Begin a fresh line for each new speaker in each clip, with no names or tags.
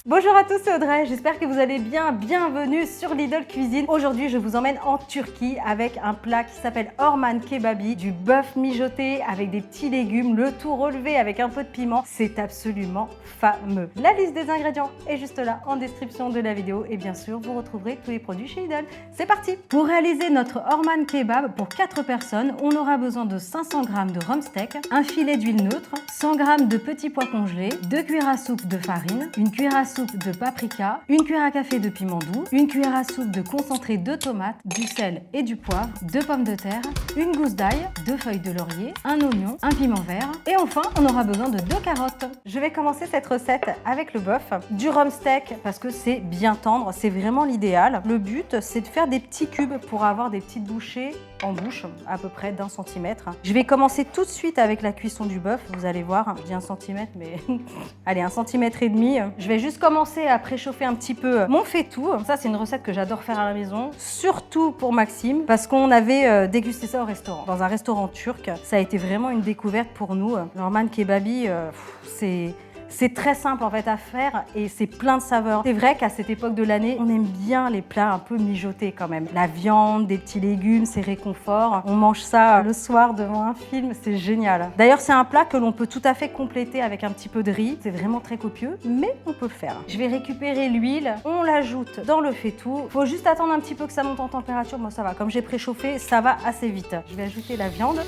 Bonjour à tous, c'est Audrey, j'espère que vous allez bien, bienvenue sur Lidl Cuisine. Aujourd'hui, je vous emmène en Turquie avec un plat qui s'appelle Orman Kebabi, du bœuf mijoté avec des petits légumes, le tout relevé avec un peu de piment. C'est absolument fameux. La liste des ingrédients est juste là en description de la vidéo et bien sûr, vous retrouverez tous les produits chez Lidl. C'est parti! Pour réaliser notre Orman Kebab pour 4 personnes, on aura besoin de 500 g de rhum steak, un filet d'huile neutre, 100 g de petits pois congelés, 2 cuillères à soupe de farine, une cuillère à soupe de paprika, une cuillère à café de piment doux, une cuillère à soupe de concentré de tomates, du sel et du poivre, 2 pommes de terre, une gousse d'ail, 2 feuilles de laurier, un oignon, un piment vert et enfin on aura besoin de 2 carottes. Je vais commencer cette recette avec le bœuf, du rhum steak parce que c'est bien tendre, c'est vraiment l'idéal. Le but c'est de faire des petits cubes pour avoir des petites bouchées en bouche, à peu près d'1 centimètre. Je vais commencer tout de suite avec la cuisson du bœuf, vous allez voir, j'ai 1 centimètre mais allez 1 centimètre et demi. Je vais juste commencer à préchauffer un petit peu mon faitout. Ça c'est une recette que j'adore faire à la maison, surtout pour Maxime, parce qu'on avait dégusté ça au restaurant, dans un restaurant turc. Ça a été vraiment une découverte pour nous. Orman Kebabi, c'est très simple en fait à faire et c'est plein de saveurs. C'est vrai qu'à cette époque de l'année, on aime bien les plats un peu mijotés quand même. La viande, des petits légumes, c'est réconfort. On mange ça le soir devant un film, c'est génial. D'ailleurs, c'est un plat que l'on peut tout à fait compléter avec un petit peu de riz. C'est vraiment très copieux, mais on peut le faire. Je vais récupérer l'huile, on l'ajoute dans le faitout. Faut juste attendre un petit peu que ça monte en température. Moi, ça va. Comme j'ai préchauffé, ça va assez vite. Je vais ajouter la viande.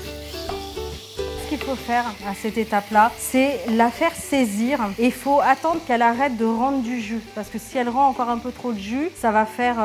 Ce qu'il faut faire à cette étape-là, c'est la faire saisir et il faut attendre qu'elle arrête de rendre du jus parce que si elle rend encore un peu trop de jus, ça va faire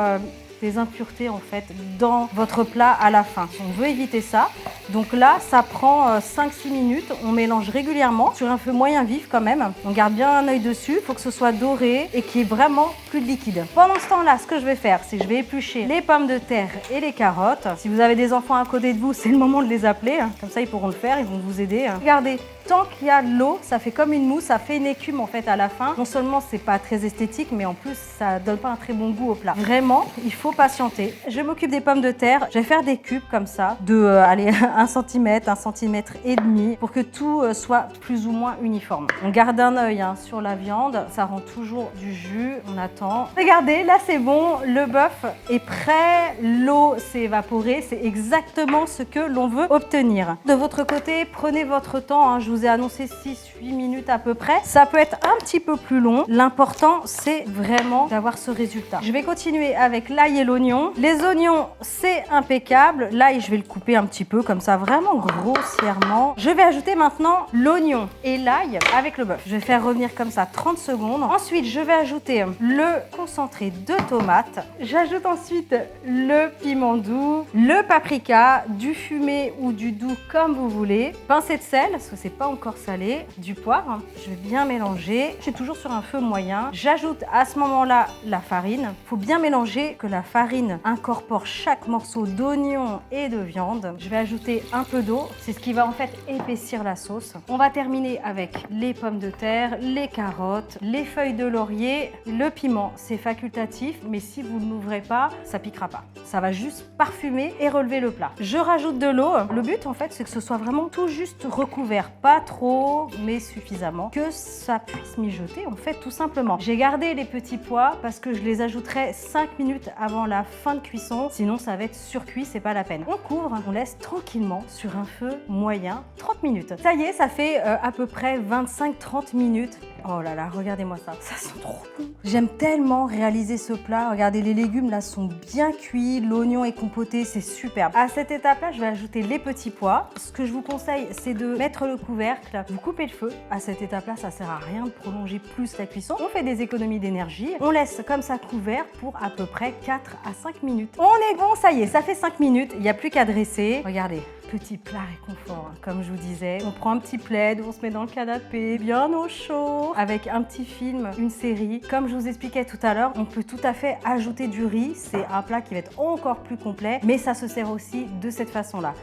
des impuretés en fait dans votre plat à la fin. On veut éviter ça. Donc là, ça prend 5-6 minutes. On mélange régulièrement sur un feu moyen vif quand même. On garde bien un œil dessus. Il faut que ce soit doré et qu'il y ait vraiment plus de liquide. Pendant ce temps-là, ce que je vais faire, c'est que je vais éplucher les pommes de terre et les carottes. Si vous avez des enfants à côté de vous, c'est le moment de les appeler. Comme ça, ils pourront le faire. Ils vont vous aider. Regardez. Tant qu'il y a de l'eau, ça fait comme une mousse, ça fait une écume en fait à la fin. Non seulement c'est pas très esthétique, mais en plus ça donne pas un très bon goût au plat. Vraiment, il faut patienter. Je m'occupe des pommes de terre. Je vais faire des cubes comme ça, de allez, 1 cm, 1 cm et demi, pour que tout soit plus ou moins uniforme. On garde un œil sur la viande, ça rend toujours du jus. On attend. Regardez, là c'est bon, le bœuf est prêt, l'eau s'est évaporée, c'est exactement ce que l'on veut obtenir. De votre côté, prenez votre temps. Je vous ai annoncé 6-8 minutes à peu près. Ça peut être un petit peu plus long. L'important, c'est vraiment d'avoir ce résultat. Je vais continuer avec l'ail et l'oignon. Les oignons, c'est impeccable. L'ail, je vais le couper un petit peu comme ça, vraiment grossièrement. Je vais ajouter maintenant l'oignon et l'ail avec le bœuf. Je vais faire revenir comme ça 30 secondes. Ensuite, je vais ajouter le concentré de tomate. J'ajoute ensuite le piment doux, le paprika, du fumé ou du doux comme vous voulez. Pincée de sel, parce que c'est pas encore salé, du poivre. Je vais bien mélanger. Je suis toujours sur un feu moyen. J'ajoute à ce moment-là la farine. Il faut bien mélanger que la farine incorpore chaque morceau d'oignon et de viande. Je vais ajouter un peu d'eau. C'est ce qui va en fait épaissir la sauce. On va terminer avec les pommes de terre, les carottes, les feuilles de laurier, le piment. C'est facultatif, mais si vous ne l'ouvrez pas, ça piquera pas. Ça va juste parfumer et relever le plat. Je rajoute de l'eau. Le but en fait, c'est que ce soit vraiment tout juste recouvert. Pas trop, mais suffisamment, que ça puisse mijoter en fait tout simplement. J'ai gardé les petits pois parce que je les ajouterai 5 minutes avant la fin de cuisson, sinon ça va être surcuit, c'est pas la peine. On couvre, on laisse tranquillement sur un feu moyen 30 minutes. Ça y est, ça fait à peu près 25-30 minutes. Oh là là, regardez-moi ça, ça sent trop bon. J'aime tellement réaliser ce plat. Regardez, les légumes là sont bien cuits, l'oignon est compoté, c'est superbe. À cette étape-là, je vais ajouter les petits pois. Ce que je vous conseille, c'est de mettre le couvercle, vous coupez le feu. À cette étape-là, ça sert à rien de prolonger plus la cuisson. On fait des économies d'énergie. On laisse comme ça couvert pour à peu près 4 à 5 minutes. On est bon, ça y est, ça fait 5 minutes. Il n'y a plus qu'à dresser. Regardez. Petit plat réconfort, comme je vous disais. On prend un petit plaid, on se met dans le canapé, bien au chaud, avec un petit film, une série. Comme je vous expliquais tout à l'heure, on peut tout à fait ajouter du riz. C'est un plat qui va être encore plus complet, mais ça se sert aussi de cette façon-là.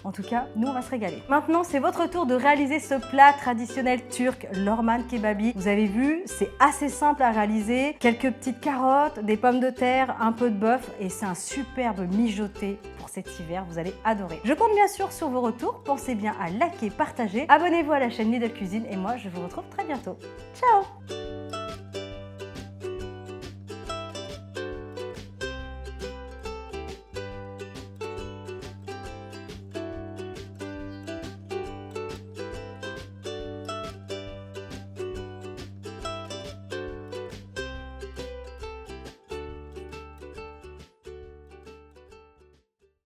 En tout cas, nous, on va se régaler. Maintenant, c'est votre tour de réaliser ce plat traditionnel turc, l'Orman Kebabi. Vous avez vu, c'est assez simple à réaliser. Quelques petites carottes, des pommes de terre, un peu de bœuf, et c'est un superbe mijoté pour cet hiver. Vous allez adorer. Je compte bien sûr sur vos retours. Pensez bien à liker, partager. Abonnez-vous à la chaîne Lidl Cuisine et moi, je vous retrouve très bientôt. Ciao!